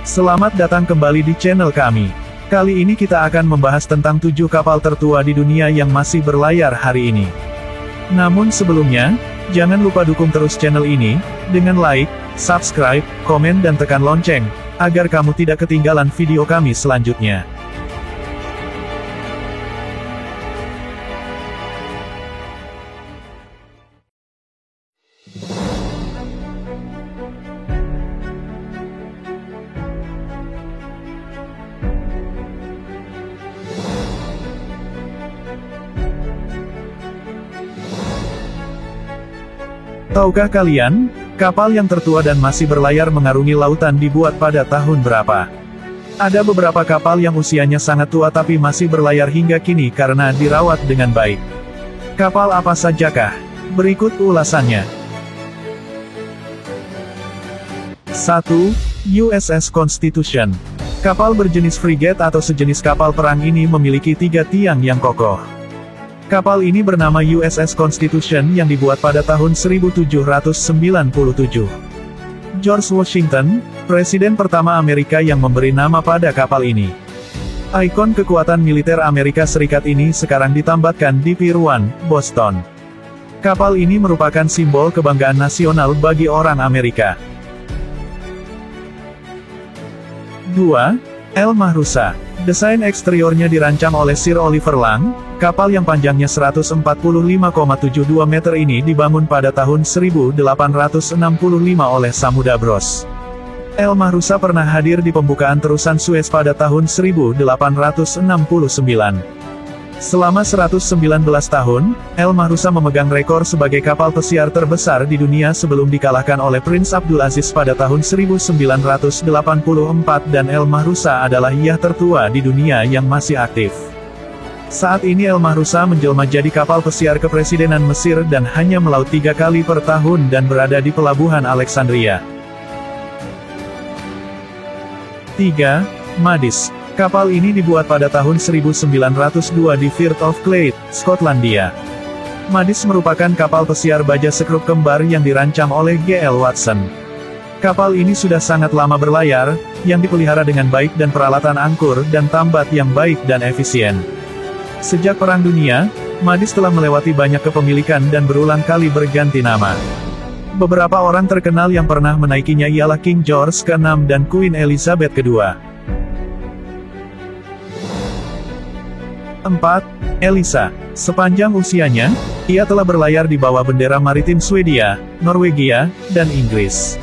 Selamat datang kembali di channel kami. Kali ini kita akan membahas tentang 7 kapal tertua di dunia yang masih berlayar hari ini. Namun sebelumnya, jangan lupa dukung terus channel ini, dengan like, subscribe, komen dan tekan lonceng, agar kamu tidak ketinggalan video kami selanjutnya. Tahukah kalian, kapal yang tertua dan masih berlayar mengarungi lautan dibuat pada tahun berapa? Ada beberapa kapal yang usianya sangat tua tapi masih berlayar hingga kini karena dirawat dengan baik. Kapal apa sajakah? Berikut ulasannya. 1. USS Constitution. Kapal berjenis frigate atau sejenis kapal perang ini memiliki 3 tiang yang kokoh. Kapal ini bernama USS Constitution yang dibuat pada tahun 1797. George Washington, presiden pertama Amerika yang memberi nama pada kapal ini. Ikon kekuatan militer Amerika Serikat ini sekarang ditambatkan di Pier 1, Boston. Kapal ini merupakan simbol kebanggaan nasional bagi orang Amerika. 2. El Mahrusa. Desain eksteriornya dirancang oleh Sir Oliver Lang. Kapal yang panjangnya 145,72 meter ini dibangun pada tahun 1865 oleh Samudra Bros. El Mahrusa pernah hadir di pembukaan terusan Suez pada tahun 1869. Selama 119 tahun, El Mahrusa memegang rekor sebagai kapal pesiar terbesar di dunia sebelum dikalahkan oleh Prince Abdulaziz pada tahun 1984 dan El Mahrusa adalah yacht tertua di dunia yang masih aktif. Saat ini El Mahrusa menjelma jadi kapal pesiar kepresidenan Mesir dan hanya melaut 3 kali per tahun dan berada di pelabuhan Alexandria. 3. Madis. Kapal ini dibuat pada tahun 1902 di Firth of Clyde, Skotlandia. Madis merupakan kapal pesiar baja sekrup kembar yang dirancang oleh G.L. Watson. Kapal ini sudah sangat lama berlayar, yang dipelihara dengan baik dan peralatan angkur dan tambat yang baik dan efisien. Sejak Perang Dunia, Madis telah melewati banyak kepemilikan dan berulang kali berganti nama. Beberapa orang terkenal yang pernah menaikinya ialah King George ke-6 dan Queen Elizabeth II. 4. Elisa. Sepanjang usianya, ia telah berlayar di bawah bendera maritim Swedia, Norwegia, dan Inggris.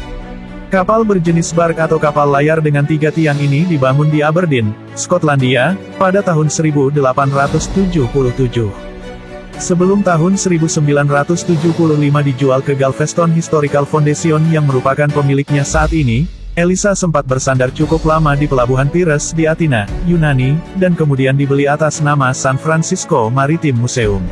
Kapal berjenis bark atau kapal layar dengan 3 tiang ini dibangun di Aberdeen, Skotlandia, pada tahun 1877. Sebelum tahun 1975 dijual ke Galveston Historical Foundation yang merupakan pemiliknya saat ini, Elisa sempat bersandar cukup lama di pelabuhan Piraeus di Athena, Yunani, dan kemudian dibeli atas nama San Francisco Maritime Museum.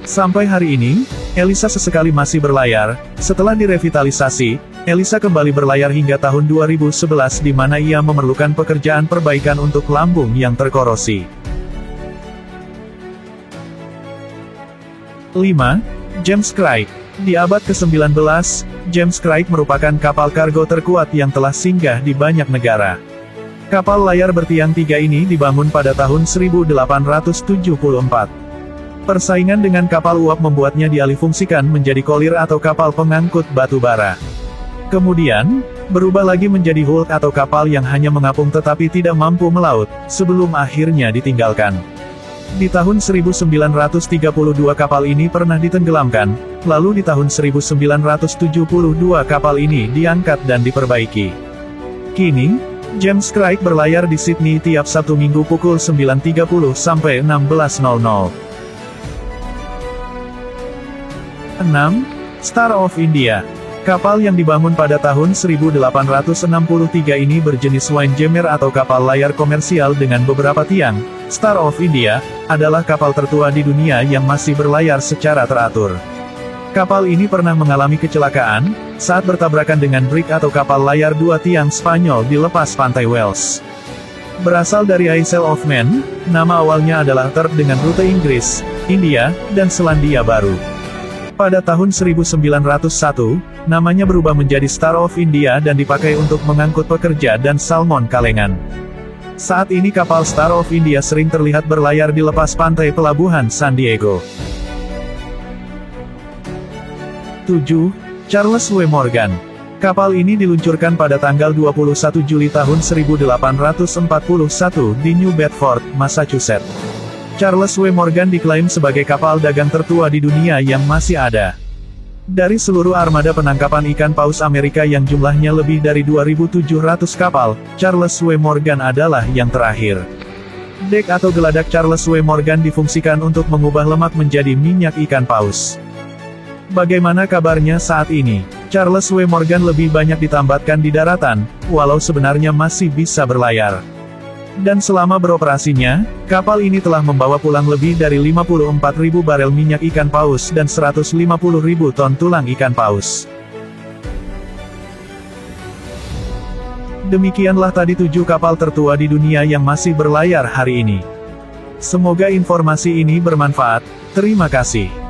Sampai hari ini, Elisa sesekali masih berlayar. Setelah direvitalisasi, Elisa kembali berlayar hingga tahun 2011 di mana ia memerlukan pekerjaan perbaikan untuk lambung yang terkorosi. 5. James Craig. Di abad ke-19, James Craig merupakan kapal kargo terkuat yang telah singgah di banyak negara. Kapal layar bertiang 3 ini dibangun pada tahun 1874. Persaingan dengan kapal uap membuatnya dialihfungsikan menjadi kolir atau kapal pengangkut batu bara. Kemudian, berubah lagi menjadi hulk atau kapal yang hanya mengapung tetapi tidak mampu melaut, sebelum akhirnya ditinggalkan. Di tahun 1932 kapal ini pernah ditenggelamkan, lalu di tahun 1972 kapal ini diangkat dan diperbaiki. Kini, James Craig berlayar di Sydney tiap Sabtu Minggu pukul 9.30 sampai 16.00. 6. Star of India. Kapal yang dibangun pada tahun 1863 ini berjenis Windjammer atau kapal layar komersial dengan beberapa tiang. Star of India adalah kapal tertua di dunia yang masih berlayar secara teratur. Kapal ini pernah mengalami kecelakaan saat bertabrakan dengan brig atau kapal layar 2 tiang Spanyol di lepas pantai Wales. Berasal dari Isle of Man, nama awalnya adalah Turk dengan rute Inggris, India, dan Selandia Baru. Pada tahun 1901, Namanya berubah menjadi Star of India dan dipakai untuk mengangkut pekerja dan salmon kalengan. Saat ini kapal Star of India sering terlihat berlayar di lepas pantai pelabuhan San Diego. 7. Charles W. Morgan. Kapal ini diluncurkan pada tanggal 21 Juli tahun 1841 di New Bedford, Massachusetts. Charles W. Morgan diklaim sebagai kapal dagang tertua di dunia yang masih ada. Dari seluruh armada penangkapan ikan paus Amerika yang jumlahnya lebih dari 2.700 kapal, Charles W. Morgan adalah yang terakhir. Dek atau geladak Charles W. Morgan difungsikan untuk mengubah lemak menjadi minyak ikan paus. Bagaimana kabarnya saat ini? Charles W. Morgan lebih banyak ditambatkan di daratan, walau sebenarnya masih bisa berlayar. Dan selama beroperasinya, kapal ini telah membawa pulang lebih dari 54.000 barel minyak ikan paus dan 150.000 ton tulang ikan paus. Demikianlah tadi 7 kapal tertua di dunia yang masih berlayar hari ini. Semoga informasi ini bermanfaat. Terima kasih.